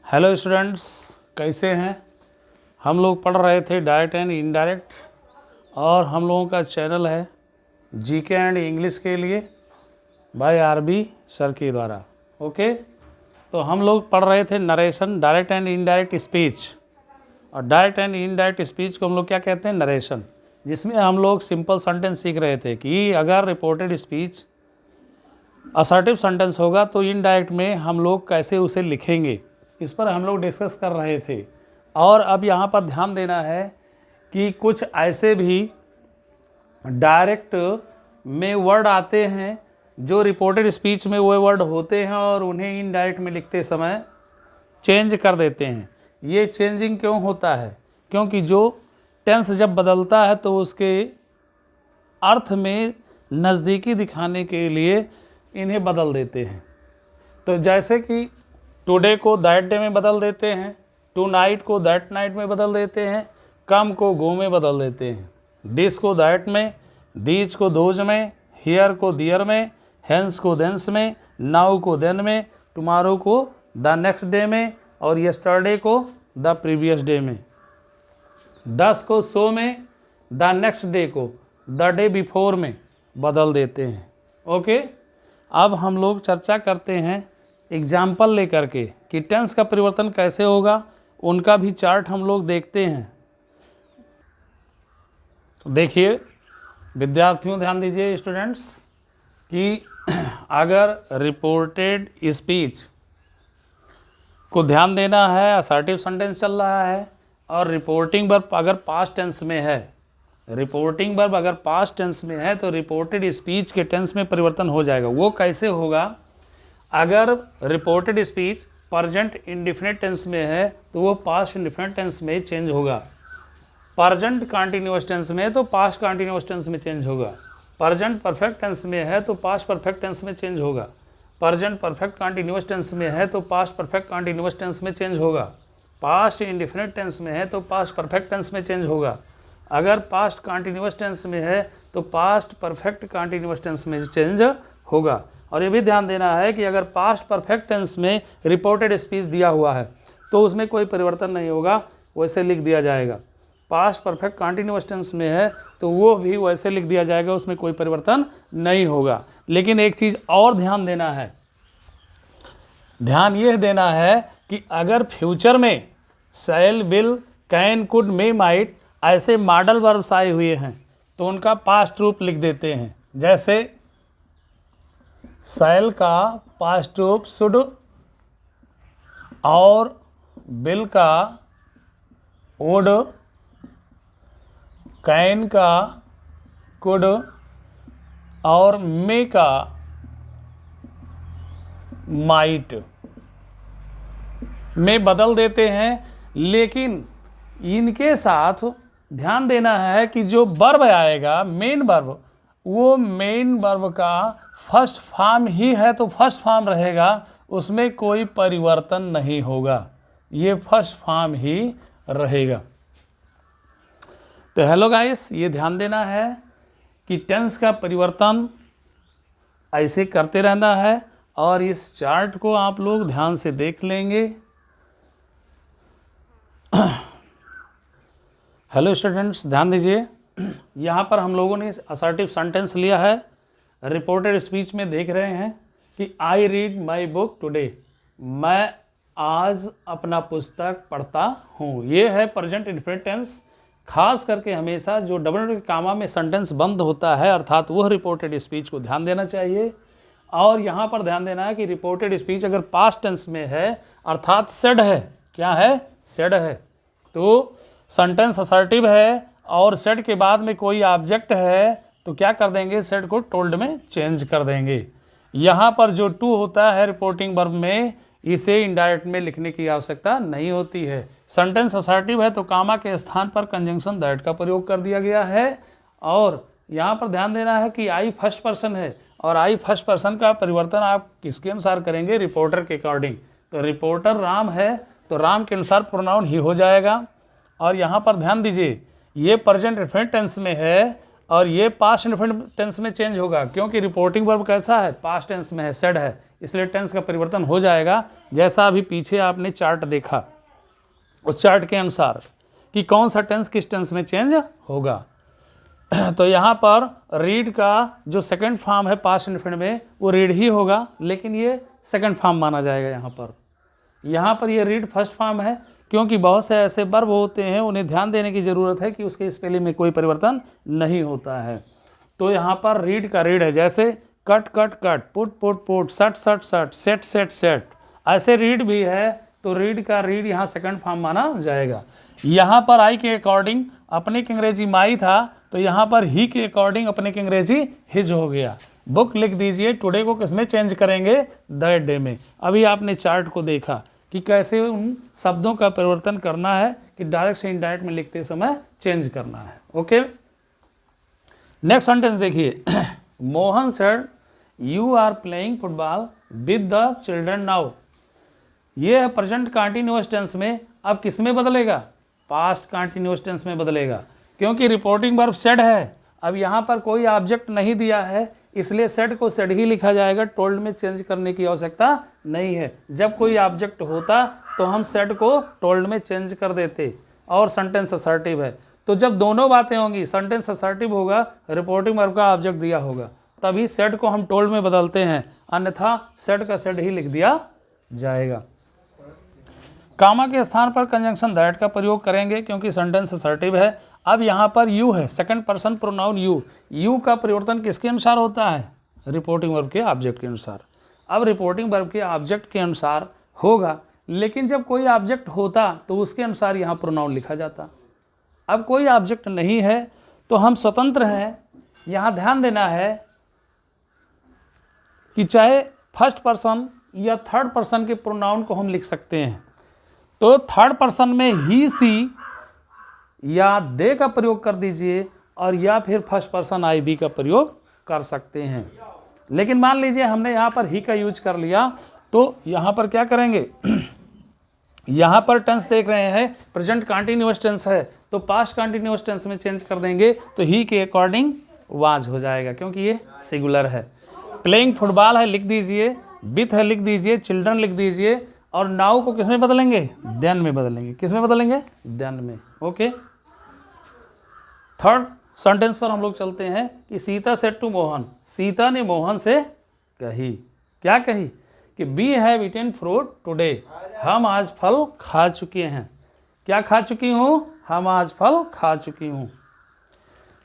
Hello students, कैसे हैं। हम लोग पढ़ रहे थे डायरेक्ट एंड इनडायरेक्ट और हम लोगों का चैनल है जीके एंड इंग्लिश के लिए बाय आरबी सर के द्वारा। ओके, तो हम लोग पढ़ रहे थे narration, direct and indirect speech. और डायरेक्ट एंड इनडायरेक्ट स्पीच को हम लोग क्या कहते हैं, नरेशन, जिसमें हम लोग सिंपल सेंटेंस सीख रहे थे कि अगर रिपोर्टेड स्पीच असर्टिव सेंटेंस होगा तो इनडायरेक्ट में हम लोग कैसे उसे लिखेंगे, इस पर हम लोग डिस्कस कर रहे थे। और अब यहाँ पर ध्यान देना है कि कुछ ऐसे भी डायरेक्ट में वर्ड आते हैं जो रिपोर्टेड स्पीच में वो वर्ड होते हैं और उन्हें इनडायरेक्ट में लिखते समय चेंज कर देते हैं। ये चेंजिंग क्यों होता है? क्योंकि जो टेंस जब बदलता है तो उसके अर्थ में नज़दीकी दिखाने के लिए इन्हें बदल देते हैं। तो जैसे कि टुडे को दैट डे में बदल देते हैं, टू नाइट को दैट नाइट में बदल देते हैं, कम को गो में बदल देते हैं, दिस को दैट में, दीज को दोज में, हियर को दियर में, हेंस को देंस में, नाउ को देन में, टुमारो को द नेक्स्ट डे में और यस्टरडे को द प्रीवियस डे में, 10 को सो में, द नेक्स्ट डे को द डे बिफोर में बदल देते हैं। ओके, अब हम लोग चर्चा करते हैं एग्जाम्पल लेकर के कि टेंस का परिवर्तन कैसे होगा, उनका भी चार्ट हम लोग देखते हैं। तो देखिए विद्यार्थियों, ध्यान दीजिए स्टूडेंट्स कि अगर रिपोर्टेड स्पीच को ध्यान देना है, असर्टिव सेंटेंस चल रहा है और रिपोर्टिंग वर्ब अगर पास्ट टेंस में है, रिपोर्टिंग वर्ब अगर पास्ट टेंस में है तो रिपोर्टेड स्पीच के टेंस में परिवर्तन हो जाएगा। वो कैसे होगा? अगर reported speech present indefinite tense में है तो वो पास्ट इंडेफिनिट टेंस में चेंज होगा, प्रेजेंट कंटीन्यूअस टेंस में तो पास्ट कंटीन्यूअस टेंस में चेंज होगा, प्रेजेंट परफेक्ट टेंस में है तो पास्ट परफेक्ट टेंस में चेंज होगा, प्रेजेंट परफेक्ट कंटीन्यूअस टेंस में है तो पास्ट परफेक्ट कंटीन्यूअस टेंस में चेंज होगा, पास्ट इंडेफिनिट टेंस में है तो पास्ट परफेक्ट टेंस में चेंज होगा, अगर पास्ट कंटीन्यूअस टेंस में है तो पास्ट परफेक्ट कंटीन्यूअस टेंस में चेंज होगा। और ये भी ध्यान देना है कि अगर पास्ट परफेक्ट टेंस में रिपोर्टेड स्पीच दिया हुआ है तो उसमें कोई परिवर्तन नहीं होगा, वैसे लिख दिया जाएगा। पास्ट परफेक्ट कंटीन्यूअस टेंस में है तो वो भी वैसे लिख दिया जाएगा, उसमें कोई परिवर्तन नहीं होगा। लेकिन एक चीज़ और ध्यान देना है, ध्यान यह देना है कि अगर फ्यूचर में shall, will, can, could, may, might ऐसे मॉडल वर्ब्स आए हुए हैं तो उनका पास्ट रूप लिख देते हैं। जैसे शैल का पास्ट रूप शुड और विल का वुड, कैन का कुड और मे का माइट में बदल देते हैं। लेकिन इनके साथ ध्यान देना है कि जो वर्ब आएगा मेन वर्ब, वो मेन वर्ब का फर्स्ट फॉर्म ही है तो फर्स्ट फॉर्म रहेगा, उसमें कोई परिवर्तन नहीं होगा, ये फर्स्ट फॉर्म ही रहेगा। तो हेलो गाइस, ये ध्यान देना है कि टेंस का परिवर्तन ऐसे करते रहना है और इस चार्ट को आप लोग ध्यान से देख लेंगे। हेलो स्टूडेंट्स, ध्यान दीजिए, यहाँ पर हम लोगों ने असर्टिव सेंटेंस लिया है। रिपोर्टेड स्पीच में देख रहे हैं कि I read my book today, मैं आज अपना पुस्तक पढ़ता हूँ। ये है प्रेजेंट इंडेफिनिट टेंस। खास करके हमेशा जो डबल कामा में सेंटेंस बंद होता है अर्थात वह रिपोर्टेड स्पीच को ध्यान देना चाहिए। और यहाँ पर ध्यान देना है कि रिपोर्टेड स्पीच अगर पास्ट टेंस में है अर्थात सेड है, क्या है, सेड है, तो सेंटेंस असर्टिव है और सेड के बाद में कोई ऑब्जेक्ट है तो क्या कर देंगे, सेड को टोल्ड में चेंज कर देंगे। यहाँ पर जो टू होता है रिपोर्टिंग वर्ब में, इसे इनडायरेक्ट में लिखने की आवश्यकता नहीं होती है। सेंटेंस असर्टिव है तो कामा के स्थान पर कंजंक्शन दैट का प्रयोग कर दिया गया है। और यहाँ पर ध्यान देना है कि आई फर्स्ट पर्सन है और आई फर्स्ट पर्सन का परिवर्तन आप किसके अनुसार करेंगे, रिपोर्टर के अकॉर्डिंग। तो रिपोर्टर राम है तो राम के अनुसार प्रोनाउन ही हो जाएगा। और यहाँ पर ध्यान दीजिए, ये प्रेजेंट इंडेफिनिट टेंस में है और ये पास्ट इंडेफिनिट टेंस में चेंज होगा, क्योंकि रिपोर्टिंग वर्ब कैसा है, पास्ट टेंस में है, सेड है, इसलिए टेंस का परिवर्तन हो जाएगा। जैसा अभी पीछे आपने चार्ट देखा, उस चार्ट के अनुसार कि कौन सा टेंस किस टेंस में चेंज होगा। तो यहाँ पर रीड का जो सेकंड फॉर्म है पास्ट इंडेफिनिट में, वो रीड ही होगा, लेकिन ये सेकंड फॉर्म माना जाएगा। यहाँ पर ये रीड फर्स्ट फॉर्म है, क्योंकि बहुत से ऐसे वर्ब होते हैं उन्हें ध्यान देने की ज़रूरत है कि उसके स्पेलिंग में कोई परिवर्तन नहीं होता है। तो यहाँ पर रीड का रीड है, जैसे cut cut cut, put put put, सट सट सट, सेट सेट सेट, ऐसे रीड भी है। तो रीड का रीड यहाँ सेकंड फॉर्म माना जाएगा। यहाँ पर आई के अकॉर्डिंग अपने की अंग्रेजी माई था, तो यहाँ पर ही के अकॉर्डिंग अपने की अंग्रेजी हिज हो गया। बुक लिख दीजिए, टुडे को किसमें चेंज करेंगे, दैट डे में। अभी आपने चार्ट को देखा कि कैसे उन शब्दों का परिवर्तन करना है, कि डायरेक्ट से इनडायरेक्ट में लिखते समय चेंज करना है। ओके, नेक्स्ट सेंटेंस देखिए। Mohan said you are playing football with the children now. ये है प्रेजेंट कंटिन्यूअस टेंस में, अब किस में बदलेगा, पास्ट कंटिन्यूअस टेंस में बदलेगा, क्योंकि रिपोर्टिंग वर्ब सेड है। अब यहाँ पर कोई ऑब्जेक्ट नहीं दिया है, इसलिए सेड को सेड ही लिखा जाएगा, टोल्ड में चेंज करने की आवश्यकता नहीं है। जब कोई ऑब्जेक्ट होता तो हम सेड को टोल्ड में चेंज कर देते, और सेंटेंस असर्टिव है। तो जब दोनों बातें होंगी, सेंटेंस असर्टिव होगा, रिपोर्टिंग वर्ब का ऑब्जेक्ट दिया होगा, तभी सेड को हम टोल्ड में बदलते हैं, अन्यथा सेड का सेड ही लिख दिया जाएगा। कामा के स्थान पर कंजंक्शन दैट का प्रयोग करेंगे, क्योंकि सेंटेंस असर्टिव है। अब यहाँ पर यू है, second person pronoun you. You का परिवर्तन किसके अनुसार होता है, रिपोर्टिंग वर्ब के ऑब्जेक्ट के अनुसार। अब रिपोर्टिंग वर्ब के ऑब्जेक्ट के अनुसार होगा, लेकिन जब कोई ऑब्जेक्ट होता तो उसके अनुसार यहाँ प्रोनाउन लिखा जाता। अब कोई ऑब्जेक्ट नहीं है तो हम स्वतंत्र हैं। यहाँ ध्यान देना है कि चाहे फर्स्ट पर्सन या थर्ड पर्सन के प्रोनाउन को हम लिख सकते हैं। तो थर्ड पर्सन में ही सी या दे का प्रयोग कर दीजिए, और या फिर फर्स्ट पर्सन आई बी का प्रयोग कर सकते हैं। लेकिन मान लीजिए हमने यहाँ पर ही का यूज कर लिया, तो यहाँ पर क्या करेंगे, यहाँ पर टेंस देख रहे हैं प्रेजेंट कंटिन्यूअस टेंस है, तो पास्ट कंटिन्यूअस टेंस में चेंज कर देंगे, तो ही के अकॉर्डिंग वाज हो जाएगा, क्योंकि ये सिंगुलर है। प्लेइंग फुटबॉल है लिख दीजिए, विथ है लिख दीजिए, चिल्ड्रन लिख दीजिए, और नाउ को किस में बदलेंगे, देन में बदलेंगे। किस में बदलेंगे, देन में। ओके, थर्ड सेंटेंस पर हम लोग चलते हैं कि सीता सेड टू मोहन। सीता ने मोहन से कही, क्या कही, कि we have eaten fruit today. हम आज फल खा चुके हैं। क्या खा चुकी हूँ, हम आज फल खा चुकी हूँ।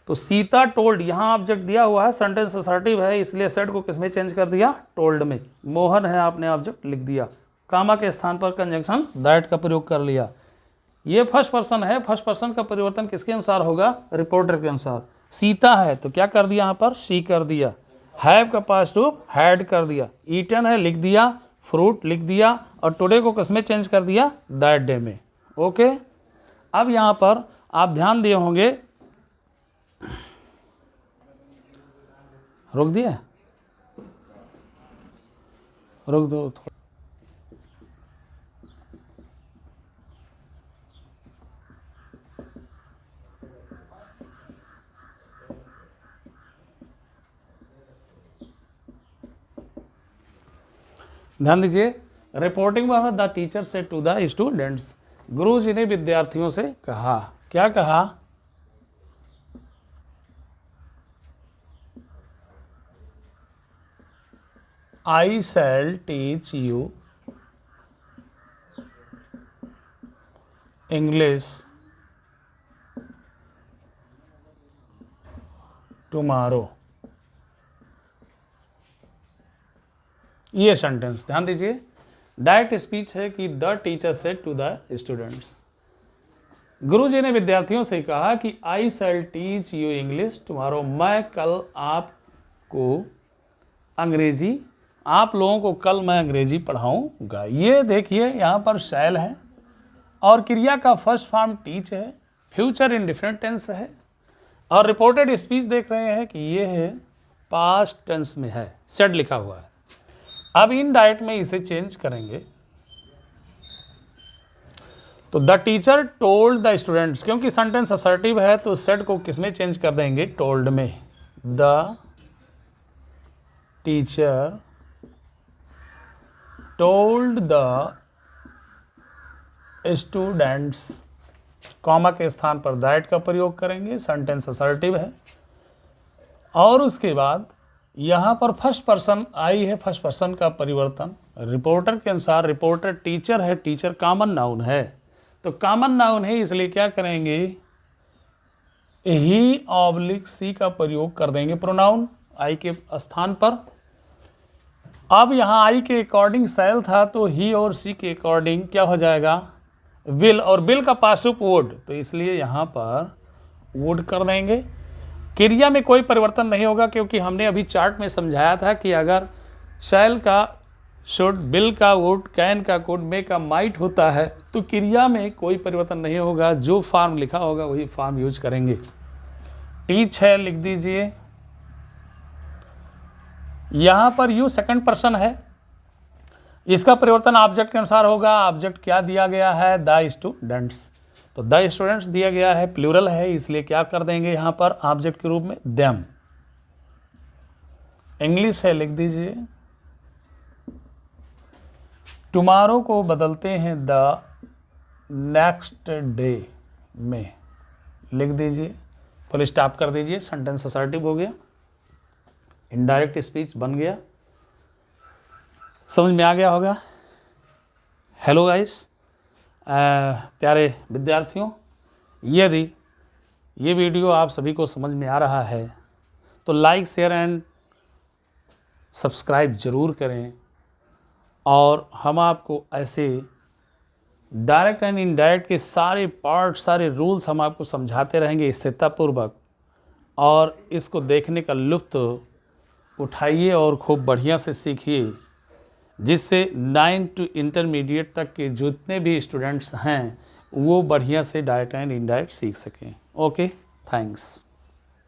तो सीता टोल्ड, यहाँ ऑब्जेक्ट दिया हुआ है, सेंटेंस असर्टिव है, इसलिए सेड को किसमें चेंज कर दिया, टोल्ड में। मोहन है, आपने ऑब्जेक्ट लिख दिया, कामा के स्थान पर कंजंक्शन दैट का प्रयोग कर लिया। ये फर्स्ट पर्सन है, फर्स्ट पर्सन का परिवर्तन किसके अनुसार होगा, रिपोर्टर के अनुसार। सीता है तो क्या कर दिया, यहाँ पर सी कर दिया, हैव का पास्ट टू हैड कर दिया, ईटन है लिख दिया, फ्रूट लिख दिया, और टुडे को किसमें चेंज कर दिया, दैट डे में। ओके, अब यहाँ पर आप ध्यान दिए होंगे, रोक दिया, रोक दो थोड़ा। ध्यान दीजिए, रिपोर्टिंग में the teacher said to the students. गुरु जी ने विद्यार्थियों से कहा, क्या कहा, I shall teach you English tomorrow. ये सेंटेंस ध्यान दीजिए, डायरेक्ट स्पीच है कि the teacher said to the students. गुरुजी ने विद्यार्थियों से कहा कि I shall teach you English tomorrow. मैं कल आपको अंग्रेजी, आप लोगों को कल मैं अंग्रेजी पढ़ाऊंगा। ये देखिए यहाँ पर शैल है, और क्रिया का फर्स्ट फॉर्म टीच है, फ्यूचर इंडिफिनिट टेंस है, और रिपोर्टेड स्पीच देख रहे हैं कि ये है पास्ट टेंस में है, सेड लिखा हुआ है। अब इन डायरेक्ट में इसे चेंज करेंगे, तो the teacher told the students, क्योंकि सेंटेंस असर्टिव है तो सेड को किसमें चेंज कर देंगे, टोल्ड में। The teacher told the students, comma के स्थान पर दैट का प्रयोग करेंगे, सेंटेंस असर्टिव है। और उसके बाद यहाँ पर फर्स्ट पर्सन आई है, फर्स्ट पर्सन का परिवर्तन रिपोर्टर के अनुसार, रिपोर्टर टीचर है, टीचर कॉमन नाउन है, तो कॉमन नाउन है इसलिए क्या करेंगे, ही ऑब्लिक सी का प्रयोग कर देंगे प्रोनाउन आई के स्थान पर। अब यहाँ आई के अकॉर्डिंग शैल था, तो ही और सी के अकॉर्डिंग क्या हो जाएगा, विल, और विल का पास्ट रूप वुड, तो इसलिए यहाँ पर वुड कर देंगे। क्रिया में कोई परिवर्तन नहीं होगा, क्योंकि हमने अभी चार्ट में समझाया था कि अगर शैल का शुड, बिल का वुड, कैन का कुड, मे का माइट होता है तो क्रिया में कोई परिवर्तन नहीं होगा, जो फॉर्म लिखा होगा वही फॉर्म यूज करेंगे। टीच है, लिख दीजिए। यहाँ पर यू सेकंड पर्सन है, इसका परिवर्तन ऑब्जेक्ट के अनुसार होगा। ऑब्जेक्ट क्या दिया गया है, द स्टूडेंट्स, तो द स्टूडेंट्स दिया गया है, प्लूरल है, इसलिए क्या कर देंगे यहाँ पर ऑब्जेक्ट के रूप में देम। इंग्लिश है, लिख दीजिए। टुमारो को बदलते हैं द नेक्स्ट डे में, लिख दीजिए, फुल स्टॉप कर दीजिए, सेंटेंस असर्टिव हो गया, इनडायरेक्ट स्पीच बन गया। समझ में आ गया होगा। हेलो गाइस, प्यारे विद्यार्थियों, यदि ये वीडियो आप सभी को समझ में आ रहा है तो लाइक, शेयर एंड सब्सक्राइब ज़रूर करें, और हम आपको ऐसे डायरेक्ट एंड इनडायरेक्ट के सारे पार्ट, सारे रूल्स हम आपको समझाते रहेंगे स्थिरतापूर्वक, और इसको देखने का लुत्फ़ उठाइए और खूब बढ़िया से सीखिए, जिससे 9 to इंटरमीडिएट तक के जितने भी स्टूडेंट्स हैं वो बढ़िया से डायरेक्ट एंड इनडायरेक्ट सीख सकें। Okay, thanks.